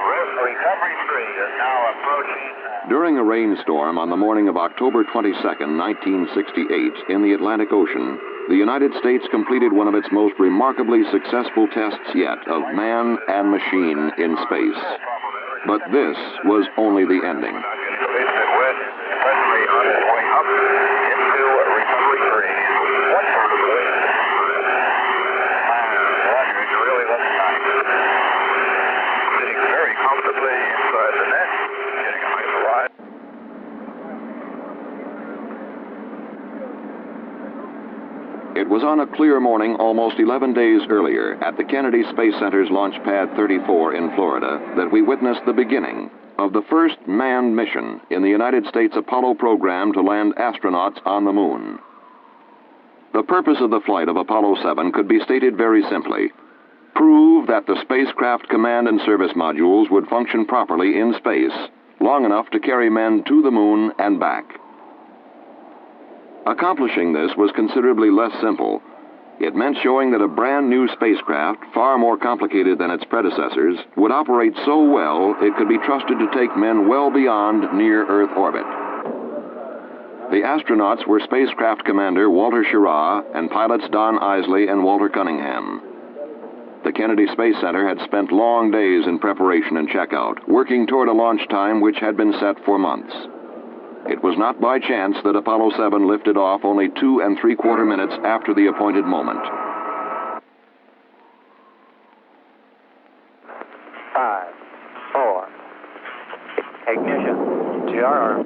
Recovery 3 is now approaching. During a rainstorm on the morning of October 22, 1968, in the Atlantic Ocean, the United States completed one of its most remarkably successful tests yet of man and machine in space. But this was only the ending. Presently on his way up into recovery 3. What sort of way? Roger, it really looks nice. Sitting very comfortably inside the net, getting a nice ride. It was on a clear morning almost 11 days earlier at the Kennedy Space Center's Launch Pad 34 in Florida that we witnessed the beginning of the first manned mission in the United States Apollo program to land astronauts on the moon. The purpose of the flight of Apollo 7 could be stated very simply: prove that the spacecraft command and service modules would function properly in space, long enough to carry men to the moon and back. Accomplishing this was considerably less simple. It meant showing that a brand new spacecraft, far more complicated than its predecessors, would operate so well it could be trusted to take men well beyond near-Earth orbit. The astronauts were spacecraft commander Walter Schirra and pilots Donn, Eisele, and Walter Cunningham. The Kennedy Space Center had spent long days in preparation and checkout, working toward a launch time which had been set for months. It was not by chance that Apollo 7 lifted off only 2 3/4 minutes after the appointed moment. 5, 4, ignition, GRR.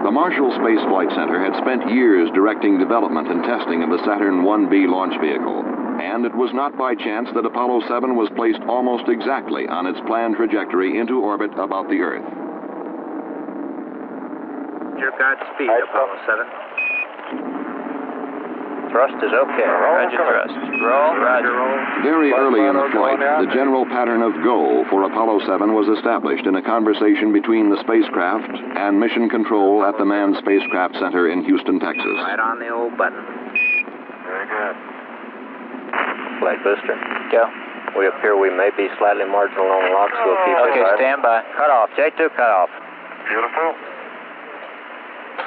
The Marshall Space Flight Center had spent years directing development and testing of the Saturn 1B launch vehicle, and it was not by chance that Apollo 7 was placed almost exactly on its planned trajectory into orbit about the Earth. Your Godspeed, Apollo 7. Thrust is okay. Roger thrust. Roll. Roger, roll. Very early in the flight, the general pattern of go for Apollo 7 was established in a conversation between the spacecraft and Mission Control at the Manned Spacecraft Center in Houston, Texas. Right on the old button. Very good. Flight booster. Go. We appear we may be slightly marginal on LOX. We'll keep it. Okay, stand by. Cut off. J2 cut off. Beautiful.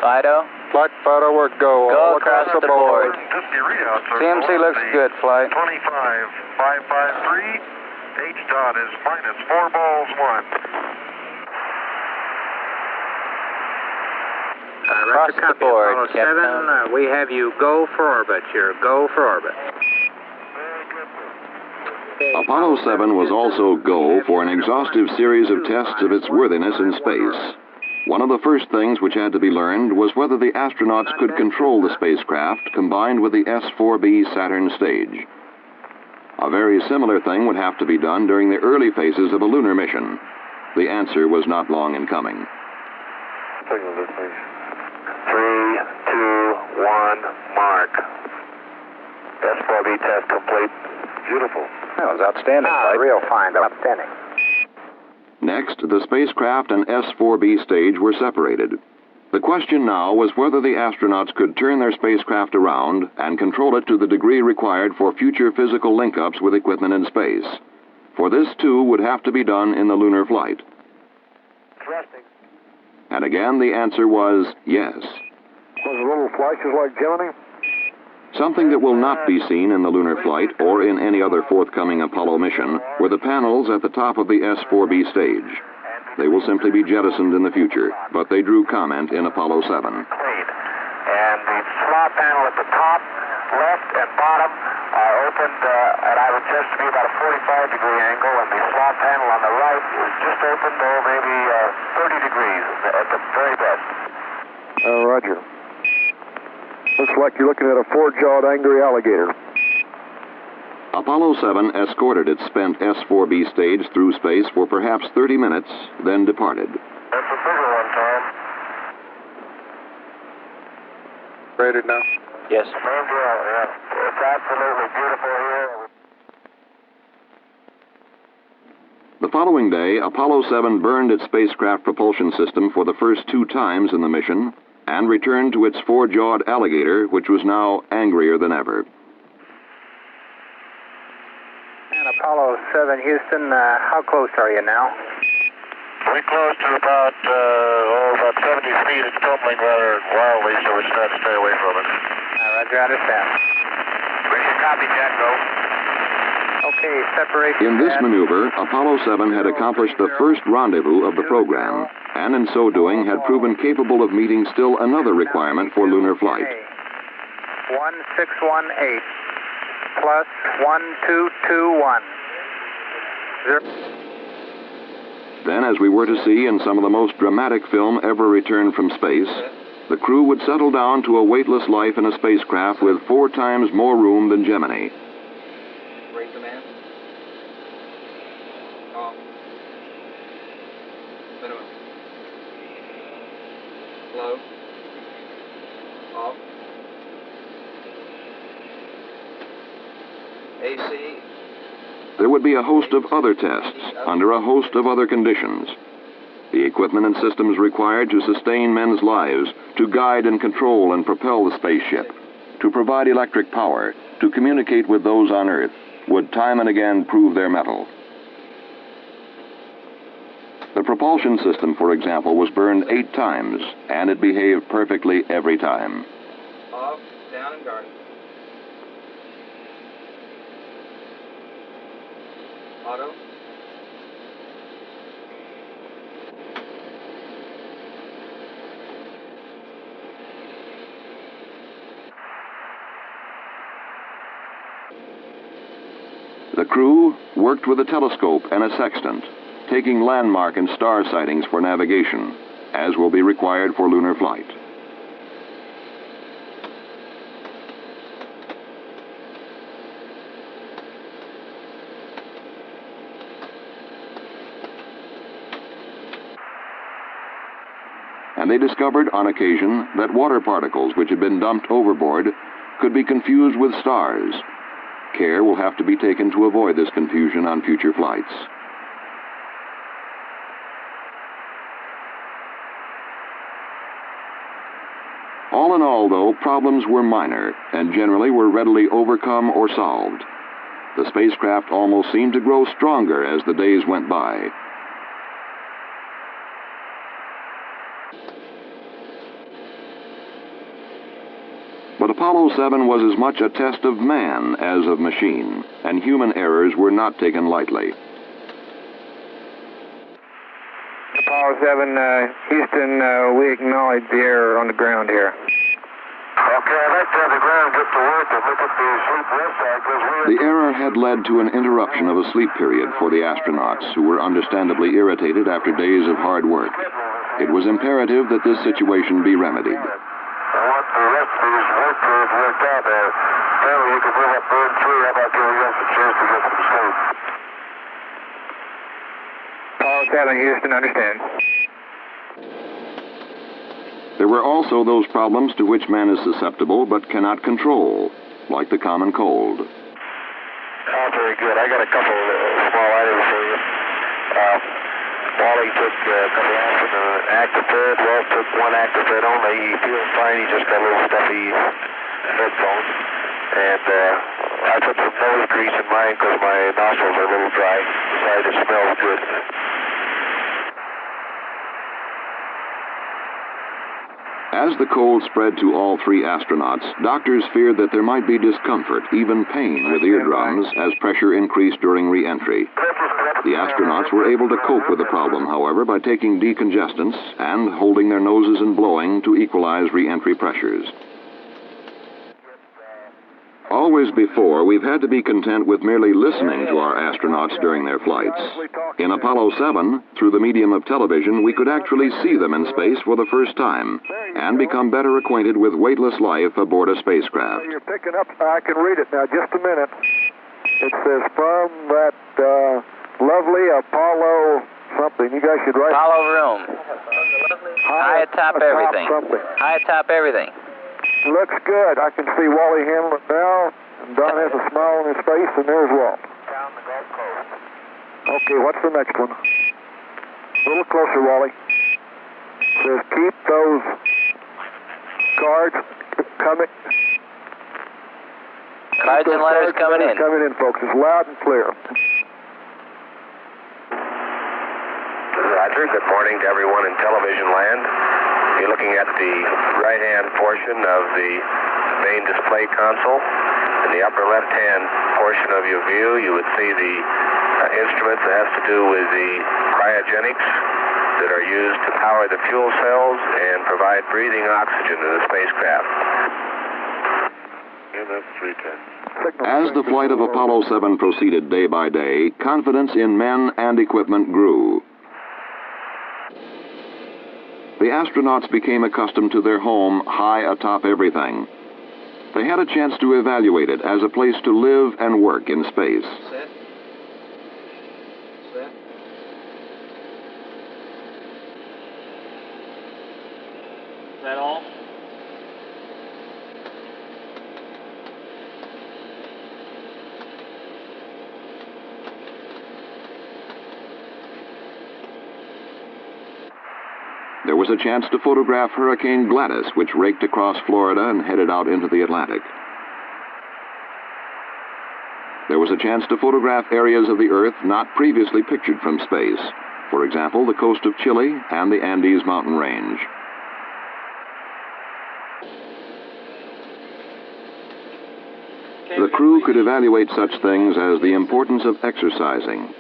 Fido. Flight Fido, we're go. Go across the board. CMC looks good, flight. 25,553. H dot is minus 4 balls 1. Across the board, Apollo 7, we have you go for orbit. You're go for orbit. Apollo 7 was also go for an exhaustive series of tests of its worthiness in space. One of the first things which had to be learned was whether the astronauts could control the spacecraft combined with the S-4B Saturn stage. A very similar thing would have to be done during the early phases of a lunar mission. The answer was not long in coming. 3, 2, 1, mark. S-4B test complete. Beautiful. That was outstanding, flight. Real fine, outstanding. Next, the spacecraft and S-4B stage were separated. The question now was whether the astronauts could turn their spacecraft around and control it to the degree required for future physical link-ups with equipment in space. For this, too, would have to be done in the lunar flight. Thrusting. And again, the answer was yes. Was a little flashes like Gemini? Something that will not be seen in the lunar flight or in any other forthcoming Apollo mission were the panels at the top of the S-4B stage. They will simply be jettisoned in the future, but they drew comment in Apollo 7. And the slot panel at the top, left, and bottom are opened at I would guess to be about a 45-degree angle, and the slot panel on the right is just opened maybe 30 degrees at the very best. Roger. Looks like you're looking at a 4-jawed angry alligator. Apollo 7 escorted its spent S-4B stage through space for perhaps 30 minutes, then departed. That's a bigger one, Tom. Rated now? Yes. Yeah. It's absolutely beautiful here. The following day, Apollo 7 burned its spacecraft propulsion system for the first 2 times in the mission and returned to its 4-jawed alligator, which was now angrier than ever. And Apollo 7, Houston, how close are you now? We're close to about 70 feet. It's tumbling rather wildly, so it's trying to stay away from it. Roger, understand. We can copy, Jack, go. Okay, separation. In this maneuver, Apollo 7 had accomplished the first rendezvous of the program, and in so doing had proven capable of meeting still another requirement for lunar flight. 1618 plus 1221. Then, as we were to see in some of the most dramatic film ever returned from space, the crew would settle down to a weightless life in a spacecraft with 4 times more room than Gemini. Rate command. Off. Minimum. Low. Off. AC. There would be a host of other tests under a host of other conditions. The equipment and systems required to sustain men's lives, to guide and control and propel the spaceship, to provide electric power, to communicate with those on Earth, would time and again prove their mettle. The propulsion system, for example, was burned 8 times, and it behaved perfectly every time. Off, down, and guarded. Auto. The crew worked with a telescope and a sextant, taking landmark and star sightings for navigation, as will be required for lunar flight. And they discovered on occasion that water particles which had been dumped overboard could be confused with stars. Care will have to be taken to avoid this confusion on future flights. All in all, though, problems were minor and generally were readily overcome or solved. The spacecraft almost seemed to grow stronger as the days went by. But Apollo 7 was as much a test of man as of machine, and human errors were not taken lightly. Apollo 7, Houston, we acknowledge the error on the ground here. Okay, I'd like to have the ground get to work and look at the sleep website, because The error had led to an interruption of a sleep period for the astronauts, who were understandably irritated after days of hard work. It was imperative that this situation be remedied. I want the rest of these work periods worked out there. Apparently you can bring up burn 3. How about giving us a chance to get some sleep? Apollo 7, Houston, understand. There were also those problems to which man is susceptible but cannot control, like the common cold. Oh, very good. I got a couple small items for you. Wally took a couple aspirin and an Actifed. Rolf took 1 Actifed only. He feels fine. He just got a little stuffy headphones. And I put some nose grease in mine because my nostrils are a little dry. Besides, it smells good. As the cold spread to all 3 astronauts, doctors feared that there might be discomfort, even pain, with eardrums as pressure increased during re-entry. The astronauts were able to cope with the problem, however, by taking decongestants and holding their noses and blowing to equalize re-entry pressures. Always before, we've had to be content with merely listening to our astronauts during their flights. In Apollo 7, through the medium of television, we could actually see them in space for the first time and become better acquainted with weightless life aboard a spacecraft. You're picking up. I can read it now. Just a minute. It says from that lovely Apollo something. You guys should write. Apollo room. High atop everything. Something. High atop everything. Looks good. I can see Wally Hamlet now, and Donn has a smile on his face, and there's Walt. Down the Gulf Coast. Okay, what's the next one? A little closer, Wally. It says keep those cards coming. Cards and letters coming in. Coming in, folks. It's loud and clear. Roger. Good morning to everyone in television land. You're looking at the right-hand portion of the main display console. In the upper left-hand portion of your view, you would see the instruments that has to do with the cryogenics that are used to power the fuel cells and provide breathing oxygen to the spacecraft. As the flight of Apollo 7 proceeded day by day, confidence in men and equipment grew. The astronauts became accustomed to their home high atop everything. They had a chance to evaluate it as a place to live and work in space. Set. Set. Is that all? There was a chance to photograph Hurricane Gladys, which raked across Florida and headed out into the Atlantic. There was a chance to photograph areas of the Earth not previously pictured from space. For example, the coast of Chile and the Andes mountain range. The crew could evaluate such things as the importance of exercising,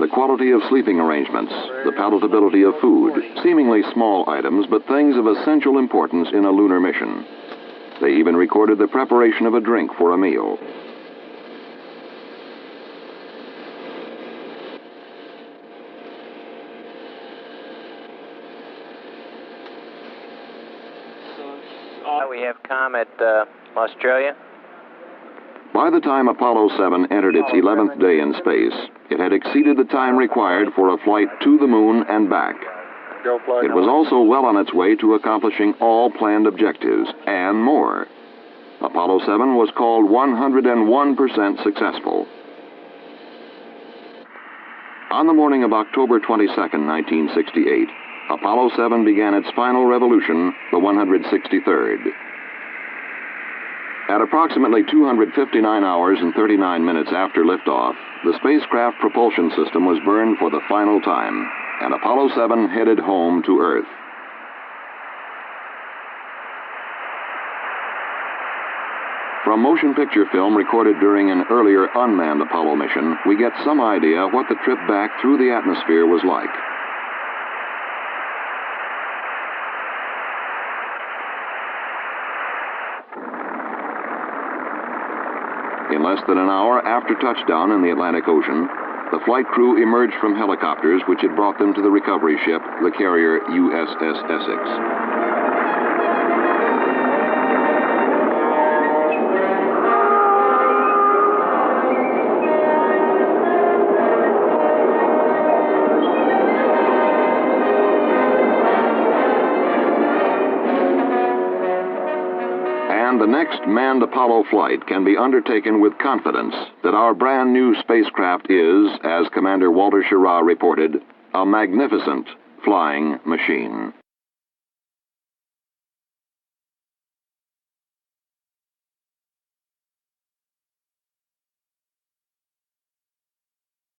the quality of sleeping arrangements, the palatability of food, seemingly small items, but things of essential importance in a lunar mission. They even recorded the preparation of a drink for a meal. We have Comet, Australia. By the time Apollo 7 entered its 11th day in space, it had exceeded the time required for a flight to the moon and back. It was also well on its way to accomplishing all planned objectives, and more. Apollo 7 was called 101% successful. On the morning of October 22, 1968, Apollo 7 began its final revolution, the 163rd. At approximately 259 hours and 39 minutes after liftoff, the spacecraft propulsion system was burned for the final time, and Apollo 7 headed home to Earth. From motion picture film recorded during an earlier unmanned Apollo mission, we get some idea what the trip back through the atmosphere was like. In less than an hour after touchdown in the Atlantic Ocean, the flight crew emerged from helicopters which had brought them to the recovery ship, the carrier USS Essex. The next manned Apollo flight can be undertaken with confidence that our brand new spacecraft is, as Commander Walter Schirra reported, a magnificent flying machine.